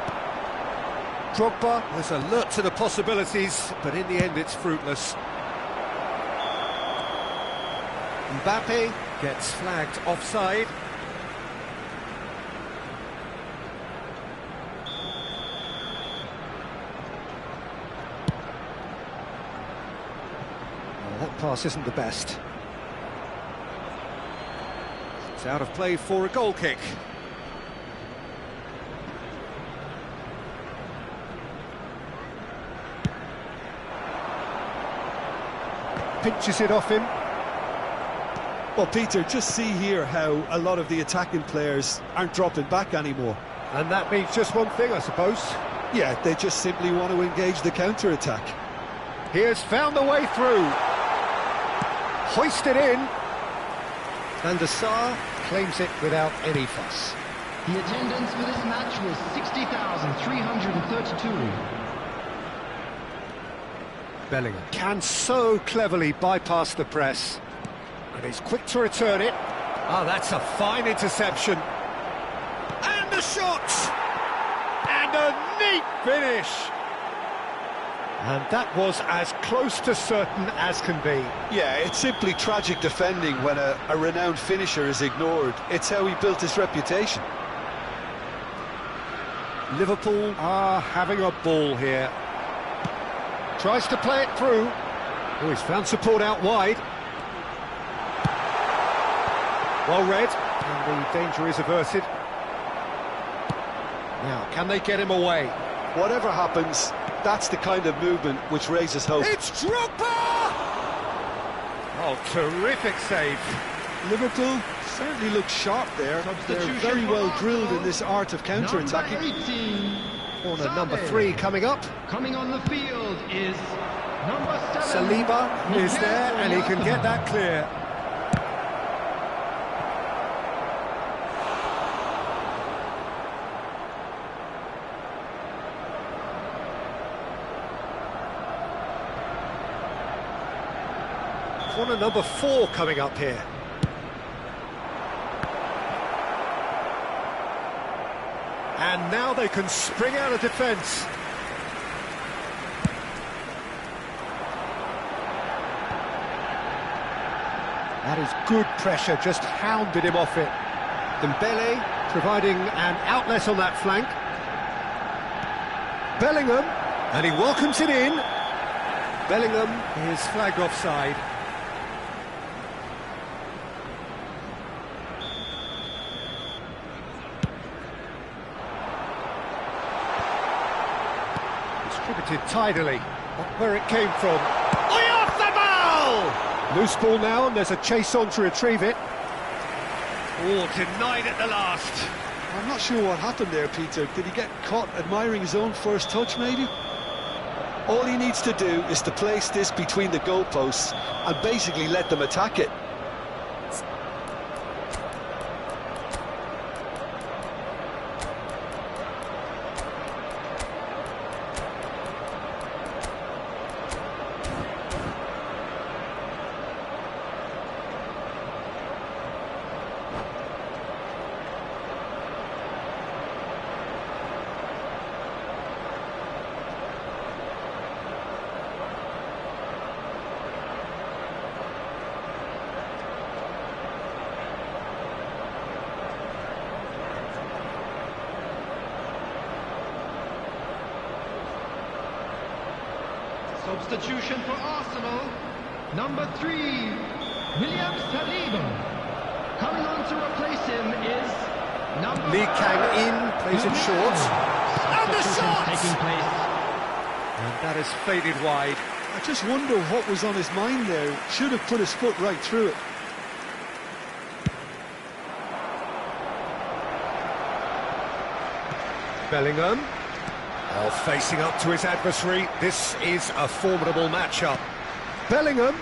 Drogba was alert to the possibilities, but in the end it's fruitless. Mbappe gets flagged offside. Well, that pass isn't the best. It's out of play for a goal kick. Pinches it off him. Well, Peter, just see here how a lot of the attacking players aren't dropping back anymore. And that means just one thing, I suppose. Yeah, they just simply want to engage the counter-attack. He has found the way through. Hoisted in. And the Sar claims it without any fuss. The attendance for this match was 60,332. Bellingham can so cleverly bypass the press. And he's quick to return it. Oh, that's a fine interception. And the shot! And a neat finish! And that was as close to certain as can be. Yeah, it's simply tragic defending when a renowned finisher is ignored. It's how he built his reputation. Liverpool are having a ball here. Tries to play it through. Oh, he's found support out wide. Well read, and the danger is averted. Now, can they get him away? Whatever happens, that's the kind of movement which raises hope. It's Drogba! Oh, terrific save. Liverpool certainly look sharp there. They're very well drilled in this art of counter-attacking. Number 18, Corner number Sabe. 3 coming up. Coming on the field is number 7. Saliba is there, and he can get that clear. Corner number 4 coming up here. And now they can spring out of defence. That is good pressure, just hounded him off it. Dembele providing an outlet on that flank. Bellingham, and he welcomes it in. Bellingham is flagged offside. Distributed tidily, not where it came from. Off the ball! Loose ball now, and there's a chase on to retrieve it. Oh, denied at the last. I'm not sure what happened there, Peter. Did he get caught admiring his own first touch, maybe? All he needs to do is to place this between the goalposts and basically let them attack it. Substitution for Arsenal. Number 3, William Saliba. Coming on to replace him is number Lee Kang-in plays it short. And the shot! Taking place. And that has faded wide. I just wonder what was on his mind there. Should have put his foot right through it. Bellingham. Oh, facing up to his adversary. This is a formidable matchup. Bellingham.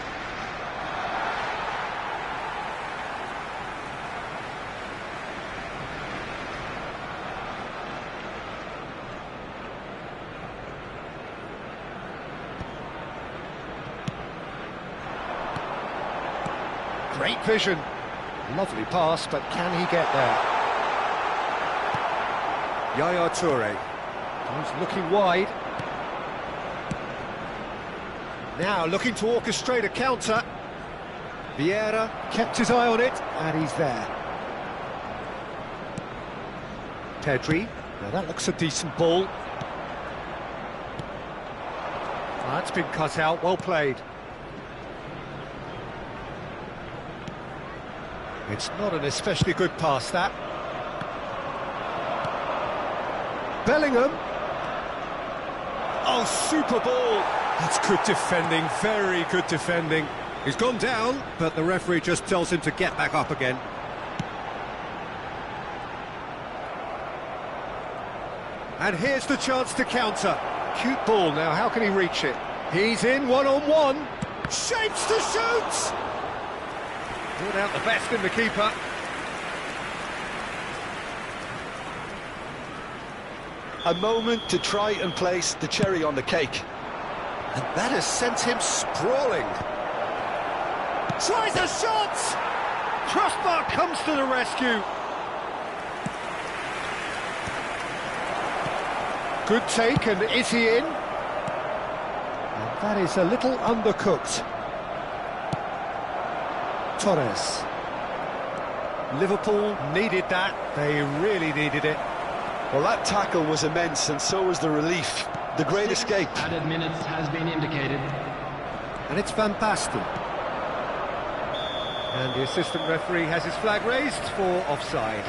Great vision. Lovely pass, but can he get there? Yaya Toure. He's looking wide. Now looking to orchestrate a counter. Vieira kept his eye on it, and he's there. Pedri. Now that looks a decent ball. That's been cut out, well played. It's not an especially good pass, that. Bellingham. Oh, super ball. That's good defending, very good defending. He's gone down, but the referee just tells him to get back up again. And here's the chance to counter. Cute ball now, how can he reach it? He's in one-on-one. Shapes to shoot! Brought out the best in the keeper. A moment to try and place the cherry on the cake. And that has sent him sprawling. Tries a shot! Crossbar comes to the rescue. Good take, and is he in? And that is a little undercooked. Torres. Liverpool needed that. They really needed it. Well, that tackle was immense, and so was the relief. The great escape. Added minutes has been indicated. And it's Van Basten. And the assistant referee has his flag raised for offside.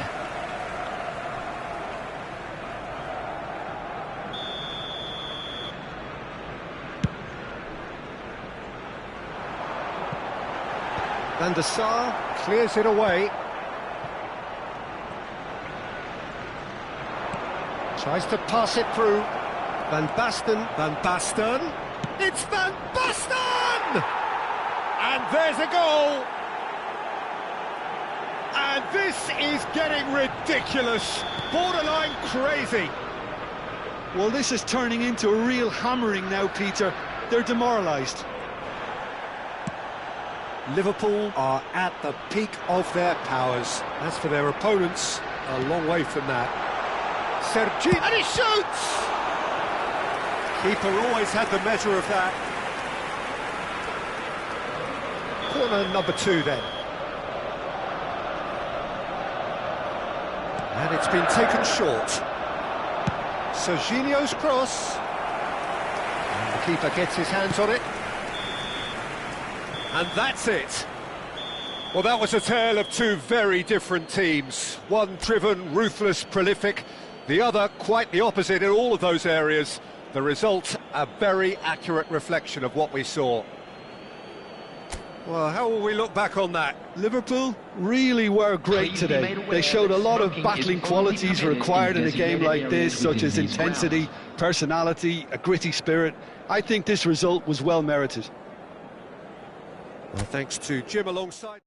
Van der Sar clears it away. Tries to pass it through. Van Basten. It's Van Basten! And there's a goal! And this is getting ridiculous. Borderline crazy. Well, this is turning into a real hammering now, Peter. They're demoralised. Liverpool are at the peak of their powers. As for their opponents, a long way from that. Sergi, and he shoots! Keeper always had the measure of that. Corner number 2 then. And it's been taken short. Serginho's cross. And the keeper gets his hands on it. And that's it. Well, that was a tale of two very different teams. One driven, ruthless, prolific. The other quite the opposite in all of those areas. The result, a very accurate reflection of what we saw. Well, how will we look back on that? Liverpool really were great today. They showed a lot of battling qualities required in a game like this, such as intensity, personality, a gritty spirit. I think this result was well merited. Well, thanks to Jim alongside...